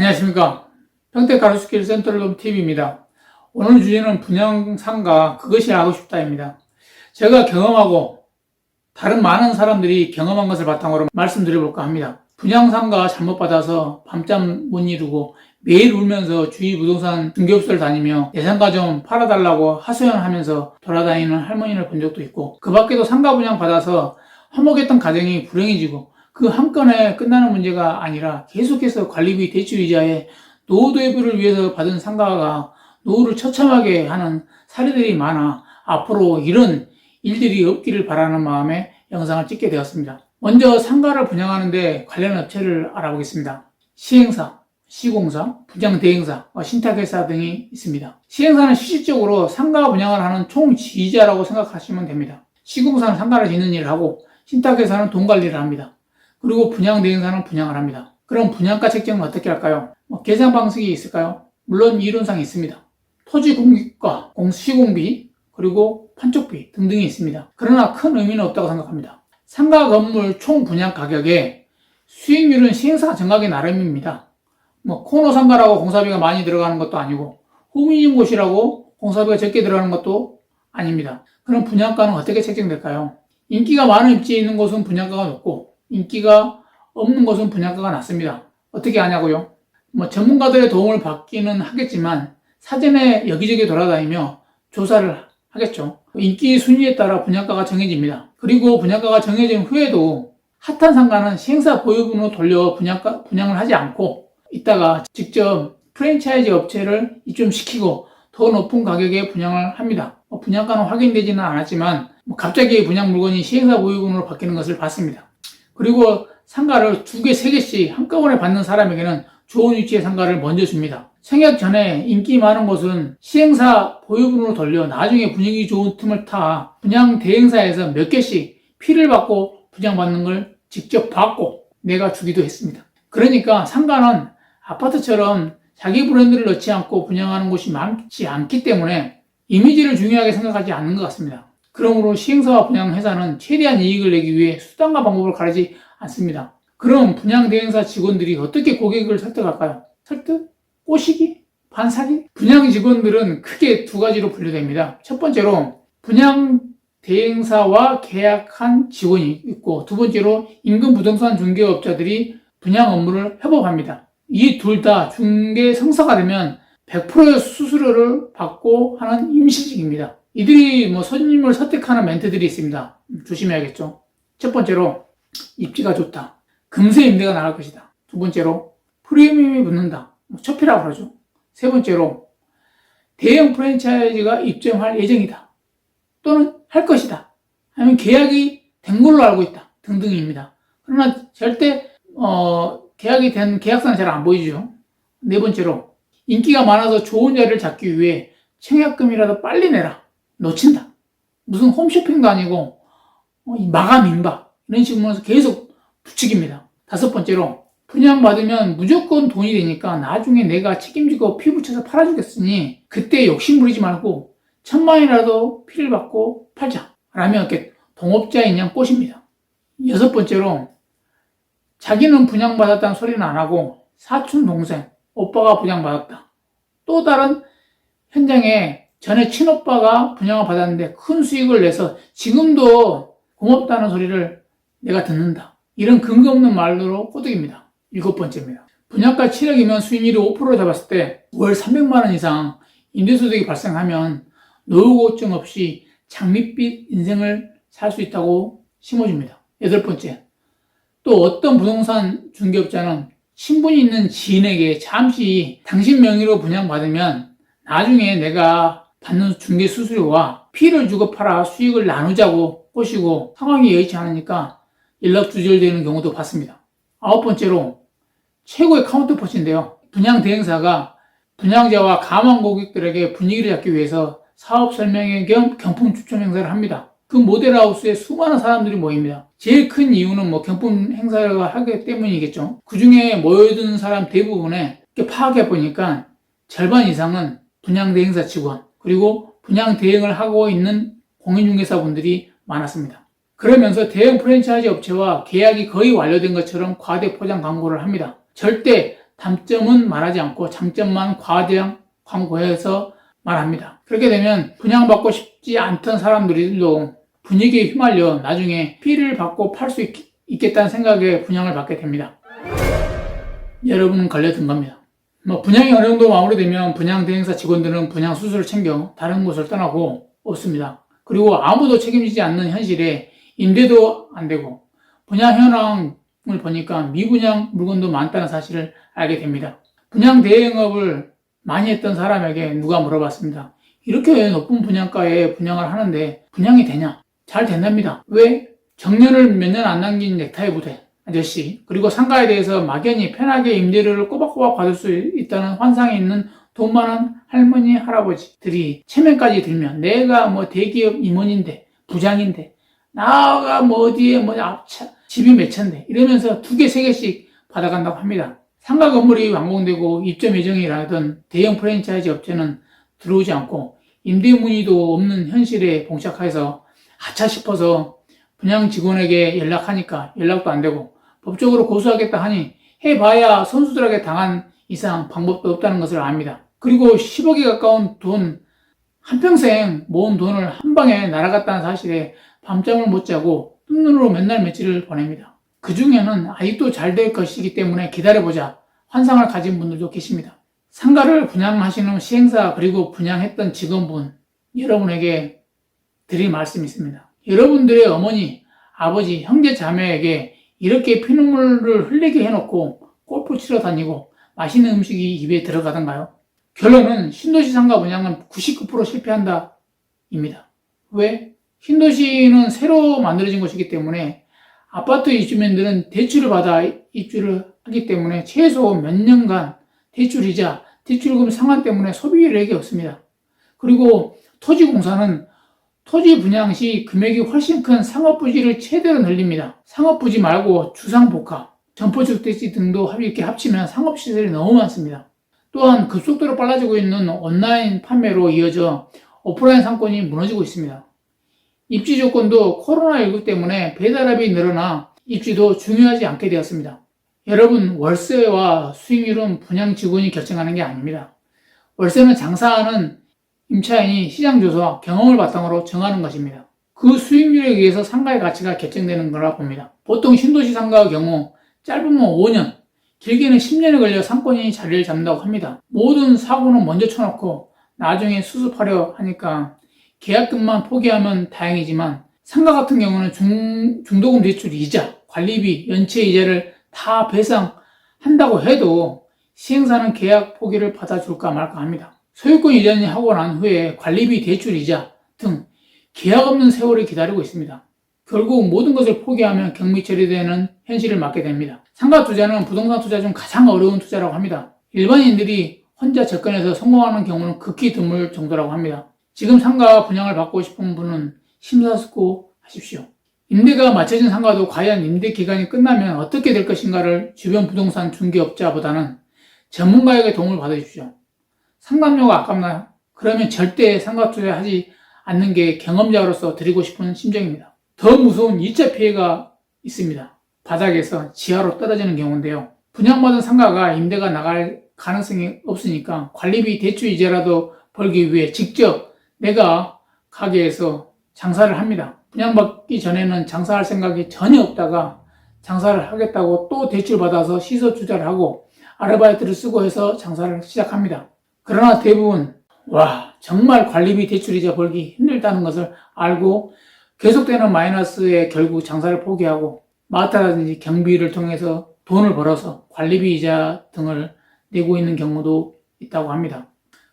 안녕하십니까. 평택 가로수길 센터룸 TV입니다. 오늘 주제는 분양상가 그것이 하고 싶다입니다. 제가 경험하고 다른 많은 사람들이 경험한 것을 바탕으로 말씀드려볼까 합니다. 분양상가 잘못 받아서 밤잠 못 이루고 매일 울면서 주위 부동산 중개업소를 다니며 내 상가 좀 팔아달라고 하소연하면서 돌아다니는 할머니를 본 적도 있고, 그 밖에도 상가 분양 받아서 화목했던 가정이 불행해지고 그 한 건에 끝나는 문제가 아니라 계속해서 관리비 대출이자에 노후대비를 위해서 받은 상가가 노후를 처참하게 하는 사례들이 많아 앞으로 이런 일들이 없기를 바라는 마음에 영상을 찍게 되었습니다. 먼저 상가를 분양하는데 관련 업체를 알아보겠습니다. 시행사, 시공사, 분양대행사, 신탁회사 등이 있습니다. 시행사는 실질적으로 상가 분양을 하는 총지휘자라고 생각하시면 됩니다. 시공사는 상가를 짓는 일을 하고 신탁회사는 돈 관리를 합니다. 그리고 분양대행사는 분양을 합니다. 그럼 분양가 책정은 어떻게 할까요? 계산 방식이 있을까요? 물론 이론상 있습니다. 토지 공급과 시공비, 그리고 판촉비 등등이 있습니다. 그러나 큰 의미는 없다고 생각합니다. 상가 건물 총 분양 가격에 수익률은 시행사가 정하기 나름입니다. 코너 상가라고 공사비가 많이 들어가는 것도 아니고 후미진 곳이라고 공사비가 적게 들어가는 것도 아닙니다. 그럼 분양가는 어떻게 책정될까요? 인기가 많은 입지에 있는 곳은 분양가가 높고 인기가 없는 곳은 분양가가 낮습니다. 어떻게 하냐고요? 전문가들의 도움을 받기는 하겠지만 사전에 여기저기 돌아다니며 조사를 하겠죠. 인기 순위에 따라 분양가가 정해집니다. 그리고 분양가가 정해진 후에도 핫한 상가는 시행사 보유분으로 돌려 분양을 하지 않고 있다가 직접 프랜차이즈 업체를 입점시키고 더 높은 가격에 분양을 합니다. 분양가는 확인되지는 않았지만 갑자기 분양 물건이 시행사 보유분으로 바뀌는 것을 봤습니다. 그리고 상가를 2개, 3개씩 한꺼번에 받는 사람에게는 좋은 위치의 상가를 먼저 줍니다. 생각 전에 인기 많은 곳은 시행사 보유분으로 돌려 나중에 분위기 좋은 틈을 타 분양 대행사에서 몇 개씩 피를 받고 분양받는 걸 직접 받고 내가 주기도 했습니다. 그러니까 상가는 아파트처럼 자기 브랜드를 넣지 않고 분양하는 곳이 많지 않기 때문에 이미지를 중요하게 생각하지 않는 것 같습니다. 그러므로 시행사와 분양회사는 최대한 이익을 내기 위해 수단과 방법을 가리지 않습니다. 그럼 분양대행사 직원들이 어떻게 고객을 설득할까요? 설득? 꼬시기? 반사기? 분양 직원들은 크게 2가지로 분류됩니다. 첫 번째로 분양대행사와 계약한 직원이 있고, 두 번째로 인근 부동산 중개업자들이 분양 업무를 협업합니다. 이 둘 다 중개 성사가 되면 100%의 수수료를 받고 하는 임시직입니다. 이들이 손님을 설득하는 멘트들이 있습니다. 조심해야겠죠. 첫 번째로 입지가 좋다. 금세 임대가 나갈 것이다. 두 번째로 프리미엄이 붙는다. 초피라고 그러죠. 세 번째로 대형 프랜차이즈가 입점할 예정이다. 또는 할 것이다. 아니면 계약이 된 걸로 알고 있다. 등등입니다. 그러나 절대 계약이 된 계약서는 잘 안 보이죠. 네 번째로 인기가 많아서 좋은 자리를 잡기 위해 청약금이라도 빨리 내라. 놓친다. 무슨 홈쇼핑도 아니고 마감 임박 이런 식으로 계속 부추깁니다. 다섯 번째로 분양받으면 무조건 돈이 되니까 나중에 내가 책임지고 피 붙여서 팔아주겠으니 그때 욕심부리지 말고 1000만이라도 피를 받고 팔자 라며 이렇게 동업자인 양 꼬십니다. 여섯 번째로 자기는 분양받았다는 소리는 안 하고 사촌 동생, 오빠가 분양받았다. 또 다른 현장에 전에 친오빠가 분양을 받았는데 큰 수익을 내서 지금도 고맙다는 소리를 내가 듣는다. 이런 근거 없는 말로 꼬드깁니다. 7번째입니다. 분양가 7억이면 수익률이 5% 잡았을 때 월 300만 원 이상 임대소득이 발생하면 노후고증 없이 장밋빛 인생을 살 수 있다고 심어줍니다. 8번째. 또 어떤 부동산 중개업자는 신분이 있는 지인에게 잠시 당신 명의로 분양받으면 나중에 내가 받는 중개 수수료와 피를 주고 팔아 수익을 나누자고 꼬시고 상황이 여의치 않으니까 연락 두절되는 경우도 봤습니다. 9번째로 최고의 카운터포치인데요. 분양 대행사가 분양자와 가망 고객들에게 분위기를 잡기 위해서 사업 설명회 겸 경품 추첨 행사를 합니다. 그 모델하우스에 수많은 사람들이 모입니다. 제일 큰 이유는 경품 행사를 하기 때문이겠죠. 그 중에 모여든 사람 대부분에 파악해 보니까 절반 이상은 분양 대행사 직원, 그리고 분양 대행을 하고 있는 공인중개사분들이 많았습니다. 그러면서 대형 프랜차이즈 업체와 계약이 거의 완료된 것처럼 과대 포장 광고를 합니다. 절대 단점은 말하지 않고 장점만 과대한 광고해서 말합니다. 그렇게 되면 분양받고 싶지 않던 사람들도 분위기에 휘말려 나중에 피해를 받고 팔 수 있겠다는 생각에 분양을 받게 됩니다. 여러분은 걸려든 겁니다. 분양이 어느 정도 마무리되면 분양 대행사 직원들은 분양 수수료를 챙겨 다른 곳을 떠나고 없습니다. 그리고 아무도 책임지지 않는 현실에 임대도 안 되고 분양 현황을 보니까 미분양 물건도 많다는 사실을 알게 됩니다. 분양 대행업을 많이 했던 사람에게 누가 물어봤습니다. 이렇게 높은 분양가에 분양을 하는데 분양이 되냐? 잘 된답니다. 왜? 정년을 몇 년 안 남긴 넥타이 부대 아저씨, 그리고 상가에 대해서 막연히 편하게 임대료를 꼬박꼬박 받을 수 있다는 환상에 있는 돈 많은 할머니, 할아버지들이 체면까지 들면 내가 대기업 임원인데, 부장인데, 나가 어디에 집이 몇 채인데 이러면서 2개, 3개씩 받아간다고 합니다. 상가 건물이 완공되고 입점 예정이라던 대형 프랜차이즈 업체는 들어오지 않고 임대 문의도 없는 현실에 봉착해서 아차 싶어서 분양 직원에게 연락하니까 연락도 안 되고 법적으로 고소하겠다 하니 해봐야 선수들에게 당한 이상 방법도 없다는 것을 압니다. 그리고 10억에 가까운 돈, 한평생 모은 돈을 한 방에 날아갔다는 사실에 밤잠을 못 자고 뜬눈으로 맨날 며칠을 보냅니다. 그 중에는 아직도 잘 될 것이기 때문에 기다려보자 환상을 가진 분들도 계십니다. 상가를 분양하시는 시행사 그리고 분양했던 직원분, 여러분에게 드릴 말씀이 있습니다. 여러분들의 어머니, 아버지, 형제, 자매에게 이렇게 피눈물을 흘리게 해놓고 골프 치러 다니고 맛있는 음식이 입에 들어가던가요? 결론은 신도시 상가 분양은 99% 실패한다 입니다. 왜? 신도시는 새로 만들어진 것이기 때문에 아파트 입주민들은 대출을 받아 입주를 하기 때문에 최소 몇 년간 대출이자 대출금 상환 때문에 소비력이 없습니다. 그리고 토지공사는 토지 분양 시 금액이 훨씬 큰 상업부지를 최대로 늘립니다. 상업부지 말고 주상복합, 점포주택지 등도 이렇게 합치면 상업시설이 너무 많습니다. 또한 급속도로 빨라지고 있는 온라인 판매로 이어져 오프라인 상권이 무너지고 있습니다. 입지 조건도 코로나19 때문에 배달업이 늘어나 입지도 중요하지 않게 되었습니다. 여러분, 월세와 수익률은 분양 직원이 결정하는 게 아닙니다. 월세는 장사하는 임차인이 시장조사와 경험을 바탕으로 정하는 것입니다. 그 수익률에 의해서 상가의 가치가 결정되는 거라 봅니다. 보통 신도시 상가의 경우 짧으면 5년, 길게는 10년에 걸려 상권이 자리를 잡는다고 합니다. 모든 사고는 먼저 쳐놓고 나중에 수습하려 하니까 계약금만 포기하면 다행이지만 상가 같은 경우는 중도금 대출 이자, 관리비, 연체 이자를 다 배상한다고 해도 시행사는 계약 포기를 받아줄까 말까 합니다. 소유권 이전이 하고 난 후에 관리비, 대출 이자 등 계약 없는 세월이 기다리고 있습니다. 결국 모든 것을 포기하면 경미 처리되는 현실을 맞게 됩니다. 상가 투자는 부동산 투자 중 가장 어려운 투자라고 합니다. 일반인들이 혼자 접근해서 성공하는 경우는 극히 드물 정도라고 합니다. 지금 상가 분양을 받고 싶은 분은 심사숙고하십시오. 임대가 맞춰진 상가도 과연 임대 기간이 끝나면 어떻게 될 것인가를 주변 부동산 중개업자보다는 전문가에게 도움을 받으십시오. 상담료가 아깝나요? 그러면 절대 상가 투자하지 않는 게 경험자로서 드리고 싶은 심정입니다. 더 무서운 2차 피해가 있습니다. 바닥에서 지하로 떨어지는 경우인데요. 분양받은 상가가 임대가 나갈 가능성이 없으니까 관리비, 대출 이자라도 벌기 위해 직접 내가 가게에서 장사를 합니다. 분양받기 전에는 장사할 생각이 전혀 없다가 장사를 하겠다고 또 대출 받아서 시설 투자를 하고 아르바이트를 쓰고 해서 장사를 시작합니다. 그러나 대부분 정말 관리비, 대출이자 벌기 힘들다는 것을 알고 계속되는 마이너스에 결국 장사를 포기하고 마트라든지 경비를 통해서 돈을 벌어서 관리비 이자 등을 내고 있는 경우도 있다고 합니다.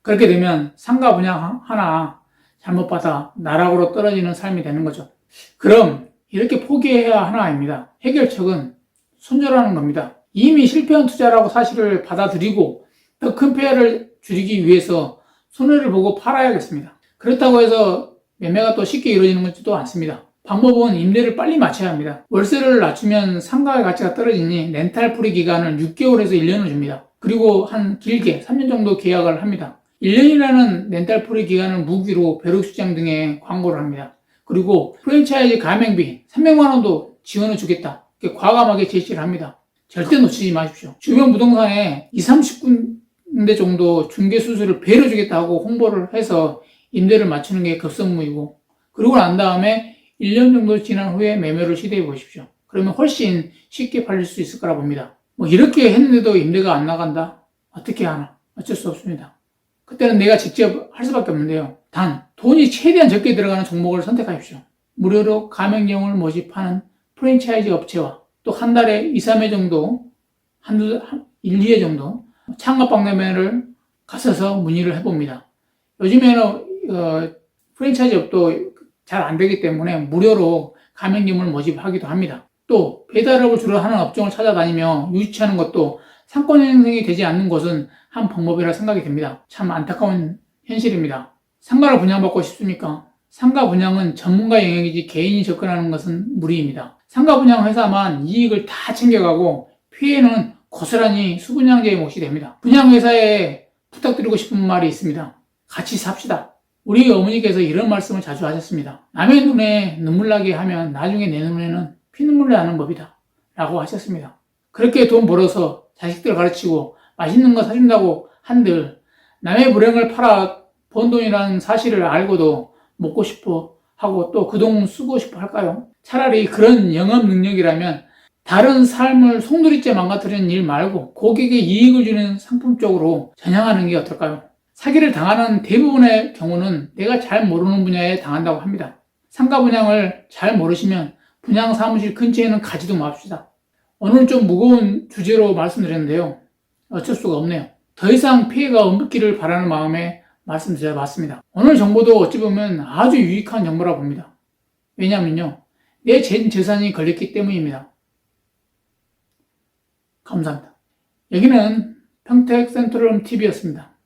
그렇게 되면 상가 분양 하나 잘못 받아 나락으로 떨어지는 삶이 되는 거죠. 그럼 이렇게 포기해야 하나 아닙니다. 해결책은 손절하는 겁니다. 이미 실패한 투자라고 사실을 받아들이고 더 큰 피해를 줄이기 위해서 손해를 보고 팔아야겠습니다. 그렇다고 해서 매매가 또 쉽게 이루어지는 것도 않습니다. 방법은 임대를 빨리 마쳐야 합니다. 월세를 낮추면 상가의 가치가 떨어지니 렌탈 프리 기간을 6개월에서 1년을 줍니다. 그리고 한 길게 3년 정도 계약을 합니다. 1년이라는 렌탈 프리 기간을 무기로 벼룩시장 등에 광고를 합니다. 그리고 프랜차이즈 가맹비 300만 원도 지원을 주겠다. 이렇게 과감하게 제시를 합니다. 절대 놓치지 마십시오. 주변 부동산에 20, 30군데 정도 중개수수료를 배려 주겠다고 홍보를 해서 임대를 맞추는 게 급선무이고, 그러고 난 다음에 1년 정도 지난 후에 매매를 시도해 보십시오. 그러면 훨씬 쉽게 팔릴 수 있을 거라 봅니다. 뭐 이렇게 했는데도 임대가 안 나간다? 어떻게 하나? 어쩔 수 없습니다. 그때는 내가 직접 할 수밖에 없는데요. 단, 돈이 최대한 적게 들어가는 종목을 선택하십시오. 무료로 가맹점을 모집하는 프랜차이즈 업체와 또 한 달에 2, 3회 정도, 1, 2회 정도 창업박람회를 가셔서 문의를 해봅니다. 요즘에는 프랜차이즈 업도 잘 안 되기 때문에 무료로 가맹점을 모집하기도 합니다. 또 배달업을 주로 하는 업종을 찾아다니며 유치하는 것도 상권 형성이 되지 않는 것은 한 방법이라 생각이 됩니다. 참 안타까운 현실입니다. 상가를 분양받고 싶습니까? 상가 분양은 전문가 영역이지 개인이 접근하는 것은 무리입니다. 상가 분양 회사만 이익을 다 챙겨가고 피해는 고스란히 수분양자의 몫이 됩니다. 분양회사에 부탁드리고 싶은 말이 있습니다. 같이 삽시다. 우리 어머니께서 이런 말씀을 자주 하셨습니다. 남의 눈에 눈물 나게 하면 나중에 내 눈에는 피눈물 나는 법이다 라고 하셨습니다. 그렇게 돈 벌어서 자식들 가르치고 맛있는 거 사준다고 한들 남의 불행을 팔아 번 돈이라는 사실을 알고도 먹고 싶어 하고 또 그 돈 쓰고 싶어 할까요? 차라리 그런 영업 능력이라면 다른 삶을 송두리째 망가뜨리는 일 말고 고객에 이익을 주는 상품 쪽으로 전향하는 게 어떨까요? 사기를 당하는 대부분의 경우는 내가 잘 모르는 분야에 당한다고 합니다. 상가 분양을 잘 모르시면 분양 사무실 근처에는 가지도 맙시다. 오늘 좀 무거운 주제로 말씀드렸는데요. 어쩔 수가 없네요. 더 이상 피해가 없기를 바라는 마음에 말씀드려봤습니다. 오늘 정보도 어찌 보면 아주 유익한 정보라 봅니다. 왜냐면요, 내 전 재산이 걸렸기 때문입니다. 감사합니다. 여기는 평택 센트럴 TV였습니다.